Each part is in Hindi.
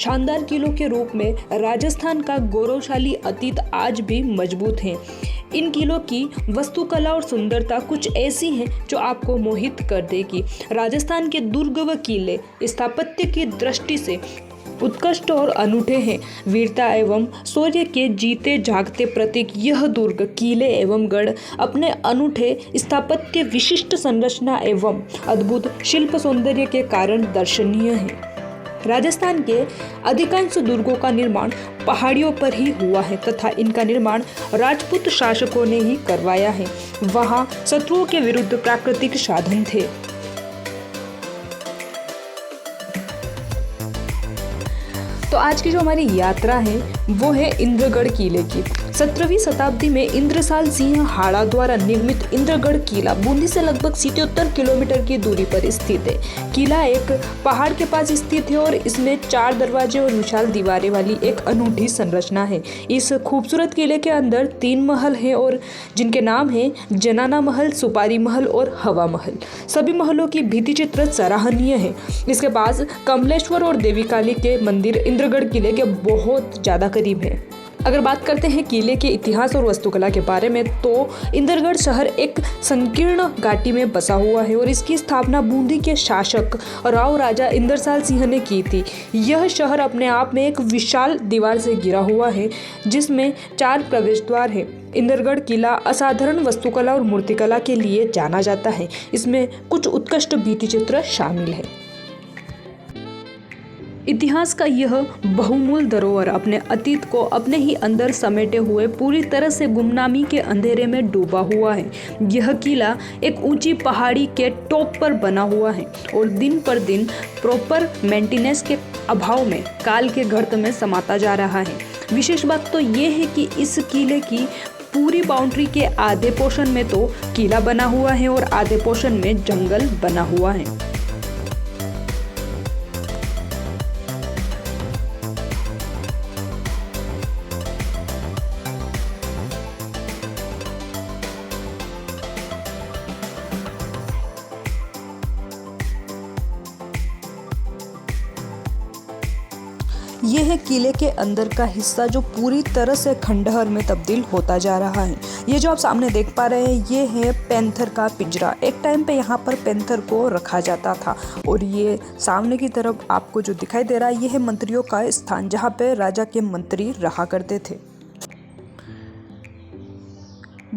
शानदार किलों के रूप में राजस्थान का गौरवशाली अतीत आज भी मजबूत है। इन किलों की वास्तुकला और सुंदरता कुछ ऐसी है जो आपको मोहित कर देगी। राजस्थान के दुर्ग व किले स्थापत्य की दृष्टि से उत्कृष्ट और अनूठे हैं। वीरता एवं शौर्य के जीते जागते प्रतीक यह दुर्ग, किले एवं गढ़ अपने अनूठे स्थापत्य, विशिष्ट संरचना एवं अद्भुत शिल्प सौंदर्य के कारण दर्शनीय हैं। राजस्थान के अधिकांश दुर्गों का निर्माण पहाड़ियों पर ही हुआ है तथा इनका निर्माण राजपूत शासकों ने ही करवाया है। वहाँ शत्रुओं के विरुद्ध प्राकृतिक साधन थे। तो आज की जो हमारी यात्रा है वो है इंद्रगढ़ किले की। 17वीं शताब्दी में इंद्रसाल सिंह हाड़ा द्वारा निर्मित इंद्रगढ़ किला बूंदी से लगभग 77 किलोमीटर की दूरी पर स्थित है। किला एक पहाड़ के पास स्थित है और इसमें 4 दरवाजे और विशाल दीवारें वाली एक अनूठी संरचना है। इस खूबसूरत किले के अंदर 3 महल हैं और जिनके नाम हैं जनाना महल, सुपारी महल और हवा महल। सभी महलों की भित्ति चित्र सराहनीय है। इसके पास कमलेश्वर और देवी काली के मंदिर इंद्रगढ़ किले के बहुत ज़्यादा करीब है। अगर बात करते हैं किले के इतिहास और वास्तुकला के बारे में तो इंद्रगढ़ शहर एक संकीर्ण घाटी में बसा हुआ है और इसकी स्थापना बूंदी के शासक राव राजा इंद्रसाल सिंह ने की थी। यह शहर अपने आप में एक विशाल दीवार से घिरा हुआ है जिसमें 4 प्रवेश द्वार है। इंद्रगढ़ किला असाधारण वास्तुकला और मूर्तिकला के लिए जाना जाता है। इसमें कुछ उत्कृष्ट भित्ति चित्र शामिल है। इतिहास का यह बहुमूल्य धरोहर अपने अतीत को अपने ही अंदर समेटे हुए पूरी तरह से गुमनामी के अंधेरे में डूबा हुआ है। यह किला एक ऊंची पहाड़ी के टॉप पर बना हुआ है और दिन पर दिन प्रॉपर मेंटेनेंस के अभाव में काल के गर्त में समाता जा रहा है। विशेष बात तो ये है कि इस किले की पूरी बाउंड्री के आधे पोर्शन में तो किला बना हुआ है और आधे पोर्शन में जंगल बना हुआ है। यह है किले के अंदर का हिस्सा जो पूरी तरह से खंडहर में तब्दील होता जा रहा है। ये जो आप सामने देख पा रहे हैं ये है पैंथर का पिंजरा। एक टाइम पे यहाँ पर पैंथर को रखा जाता था और ये सामने की तरफ आपको जो दिखाई दे रहा है ये है मंत्रियों का स्थान जहाँ पे राजा के मंत्री रहा करते थे।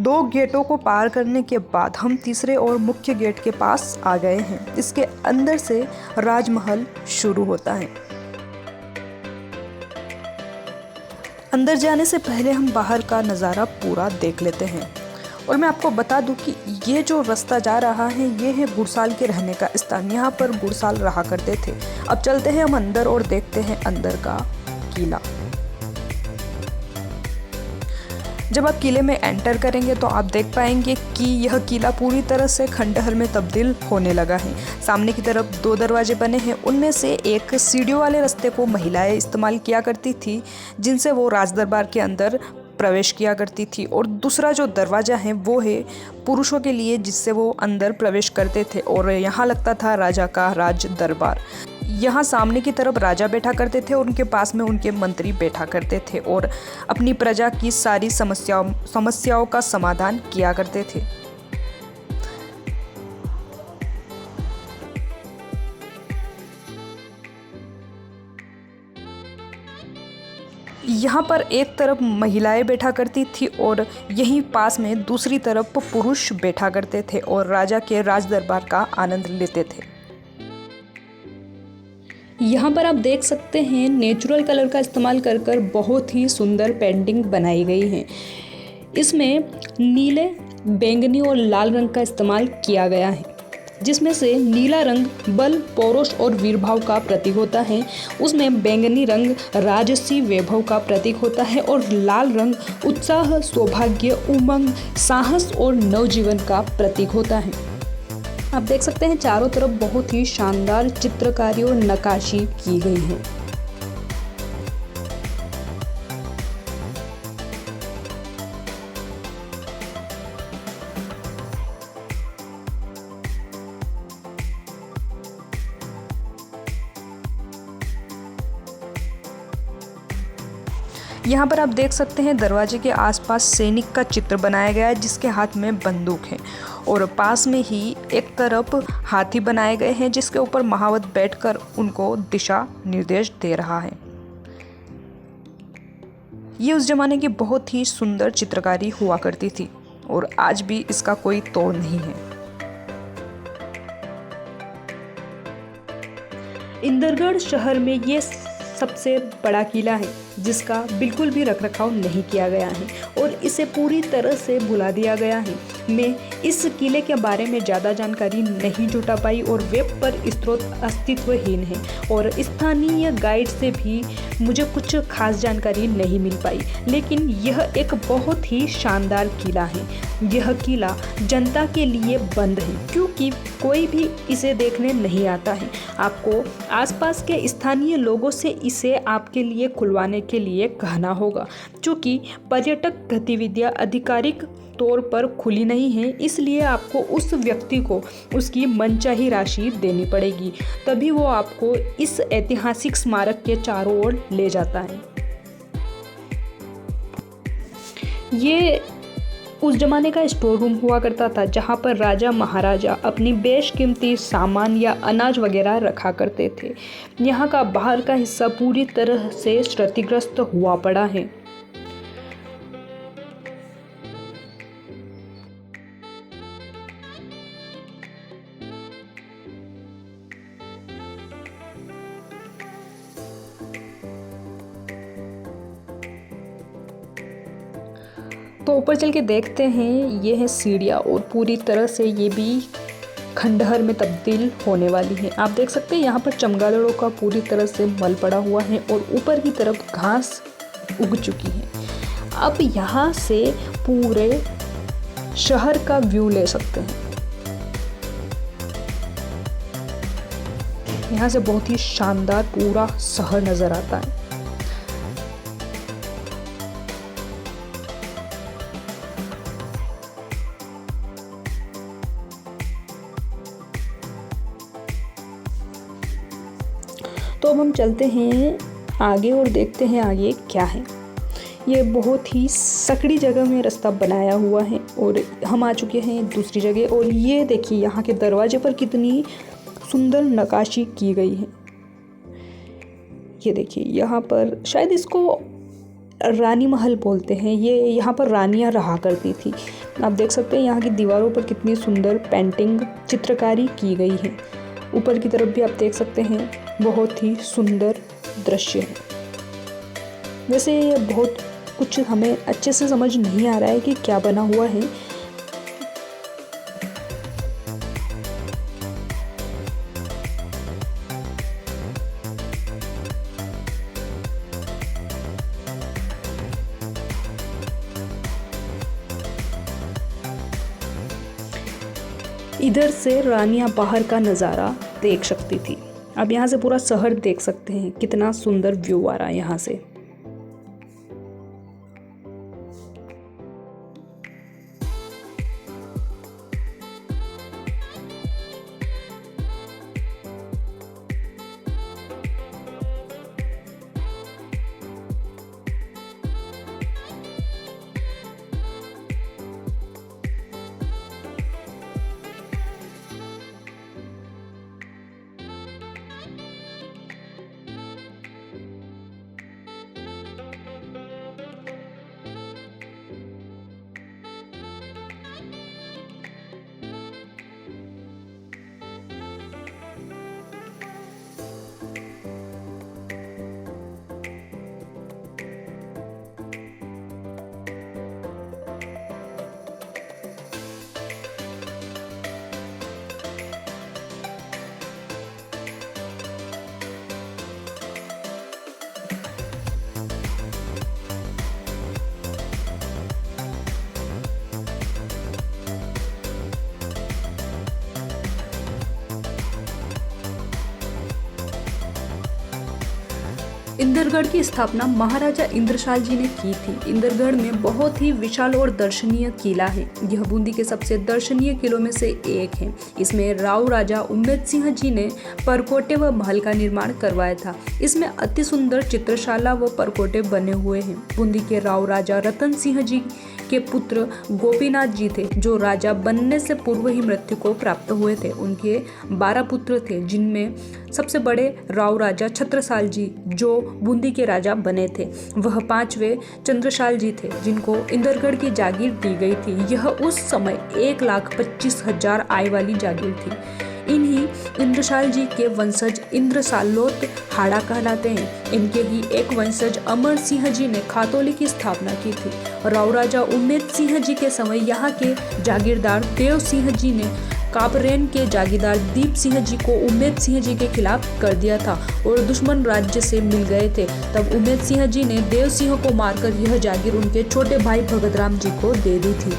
2 गेटों को पार करने के बाद हम तीसरे और मुख्य गेट के पास आ गए हैं। इसके अंदर से राजमहल शुरू होता है। अंदर जाने से पहले हम बाहर का नज़ारा पूरा देख लेते हैं और मैं आपको बता दूं कि ये जो रास्ता जा रहा है ये है गुड़साल के रहने का स्थान। यहाँ पर गुड़साल रहा करते थे। अब चलते हैं हम अंदर और देखते हैं अंदर का किला। जब आप किले में एंटर करेंगे तो आप देख पाएंगे कि यह किला पूरी तरह से खंडहर में तब्दील होने लगा है। सामने की तरफ 2 दरवाजे बने हैं। उनमें से एक सीढ़ियों वाले रास्ते को महिलाएं इस्तेमाल किया करती थी जिनसे वो राजदरबार के अंदर प्रवेश किया करती थी और दूसरा जो दरवाज़ा है वो है पुरुषों के लिए जिससे वो अंदर प्रवेश करते थे और यहाँ लगता था राजा का राज दरबार। यहाँ सामने की तरफ राजा बैठा करते थे और उनके पास में उनके मंत्री बैठा करते थे और अपनी प्रजा की सारी समस्याओं का समाधान किया करते थे। यहाँ पर एक तरफ महिलाएं बैठा करती थी और यहीं पास में दूसरी तरफ पुरुष बैठा करते थे और राजा के राज दरबार का आनंद लेते थे। यहाँ पर आप देख सकते हैं नेचुरल कलर का इस्तेमाल कर कर बहुत ही सुंदर पेंटिंग बनाई गई है। इसमें नीले, बैंगनी और लाल रंग का इस्तेमाल किया गया है जिसमें से नीला रंग बल, पौरुष और वीरभाव का प्रतीक होता है। उसमें बैंगनी रंग राजसी वैभव का प्रतीक होता है और लाल रंग उत्साह, सौभाग्य, उमंग, साहस और नवजीवन का प्रतीक होता है। आप देख सकते हैं चारों तरफ बहुत ही शानदार चित्रकारी और नक्काशी की गई है। यहाँ पर आप देख सकते हैं दरवाजे के आसपास सैनिक का चित्र बनाया गया है जिसके हाथ में बंदूक है और पास में ही एक तरफ हाथी बनाए गए हैं जिसके ऊपर महावत बैठकर उनको दिशा निर्देश दे रहा है। ये उस जमाने की बहुत ही सुंदर चित्रकारी हुआ करती थी और आज भी इसका कोई तोड़ नहीं है। इंदरगढ़ शहर में ये सबसे बड़ा किला है जिसका बिल्कुल भी रखरखाव नहीं किया गया है और इसे पूरी तरह से भुला दिया गया है। मैं इस किले के बारे में ज़्यादा जानकारी नहीं जुटा पाई और वेब पर स्रोत अस्तित्वहीन है और स्थानीय गाइड से भी मुझे कुछ खास जानकारी नहीं मिल पाई, लेकिन यह एक बहुत ही शानदार किला है। यह किला जनता के लिए बंद है क्योंकि कोई भी इसे देखने नहीं आता है। आपको आसपास के स्थानीय लोगों से इसे आपके लिए खुलवाने के लिए कहना होगा। चूँकि पर्यटक गतिविधियां आधिकारिक तौर पर खुली नहीं है, इसलिए आपको उस व्यक्ति को उसकी मनचाही राशि देनी पड़ेगी, तभी वो आपको इस ऐतिहासिक स्मारक के चारों ओर ले जाता है। ये उस जमाने का स्टोर रूम हुआ करता था जहाँ पर राजा महाराजा अपनी बेशकीमती सामान या अनाज वगैरह रखा करते थे। यहाँ का बाहर का हिस्सा पूरी तरह से क्षतिग्रस्त हुआ पड़ा है। तो ऊपर चल के देखते हैं, ये है सीढ़ियाँ और पूरी तरह से ये भी खंडहर में तब्दील होने वाली है। आप देख सकते हैं यहाँ पर चमगादड़ों का पूरी तरह से मल पड़ा हुआ है और ऊपर की तरफ घास उग चुकी है। अब यहाँ से पूरे शहर का व्यू ले सकते हैं। यहाँ से बहुत ही शानदार पूरा शहर नज़र आता है। तो अब हम चलते हैं आगे और देखते हैं आगे क्या है। ये बहुत ही सकड़ी जगह में रास्ता बनाया हुआ है और हम आ चुके हैं दूसरी जगह। और ये देखिए यहाँ के दरवाजे पर कितनी सुंदर नक्काशी की गई है। ये देखिए यहाँ पर शायद इसको रानी महल बोलते हैं। ये यहाँ पर रानियाँ रहा करती थी। आप देख सकते हैं यहाँ की दीवारों पर कितनी सुंदर पेंटिंग चित्रकारी की गई है। ऊपर की तरफ भी आप देख सकते हैं, बहुत ही सुंदर दृश्य है। वैसे ये बहुत कुछ हमें अच्छे से समझ नहीं आ रहा है कि क्या बना हुआ है। इधर से रानियाँ बाहर का नज़ारा देख सकती थी। अब यहाँ से पूरा शहर देख सकते हैं, कितना सुंदर व्यू आ रहा है यहाँ से। इंद्रगढ़ की स्थापना महाराजा इंद्रसाल जी ने की थी। इंद्रगढ़ में बहुत ही विशाल और दर्शनीय किला है। यह बूंदी के सबसे दर्शनीय किलों में से एक है। इसमें राव राजा उम्मेद सिंह जी ने परकोटे व महल का निर्माण करवाया था। इसमें अति सुंदर चित्रशाला व परकोटे बने हुए हैं। बूंदी के राव राजा रतन सिंह जी के पुत्र गोपीनाथ जी थे, जो राजा बनने से पूर्व ही मृत्यु को प्राप्त हुए थे। उनके 12 पुत्र थे, जिनमें सबसे बड़े राव राजा छत्रसाल जी, जो बूंदी के राजा बने थे। वह 5वें चंद्रसाल जी थे, जिनको इंद्रगढ़ की जागीर दी गई थी। यह उस समय 1,25,000 आय वाली जागीर थी। इन्हीं इंद्रसाल जी के वंशज इंद्रसालोत हाड़ा कहलाते हैं। इनके ही एक वंशज अमर सिंह जी ने खातौली की स्थापना की थी। राव राजा उम्मेद सिंह जी के समय यहाँ के जागीरदार देव सिंह जी ने कापरेन के जागीरदार दीप सिंह जी को उम्मेद सिंह जी के खिलाफ कर दिया था और दुश्मन राज्य से मिल गए थे। तब उम्मेद सिंह जी ने देव सिंह को मारकर यह जागीर उनके छोटे भाई भगतराम जी को दे दी थी।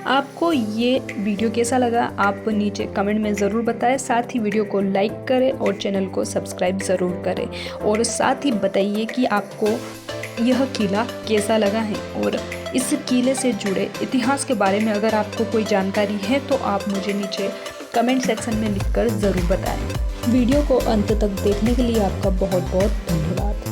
आपको ये वीडियो कैसा लगा, आप नीचे कमेंट में ज़रूर बताएं। साथ ही वीडियो को लाइक करें और चैनल को सब्सक्राइब ज़रूर करें और साथ ही बताइए कि आपको यह किला कैसा लगा है और इस किले से जुड़े इतिहास के बारे में अगर आपको कोई जानकारी है तो आप मुझे नीचे कमेंट सेक्शन में लिखकर ज़रूर बताएं। वीडियो को अंत तक देखने के लिए आपका बहुत बहुत धन्यवाद।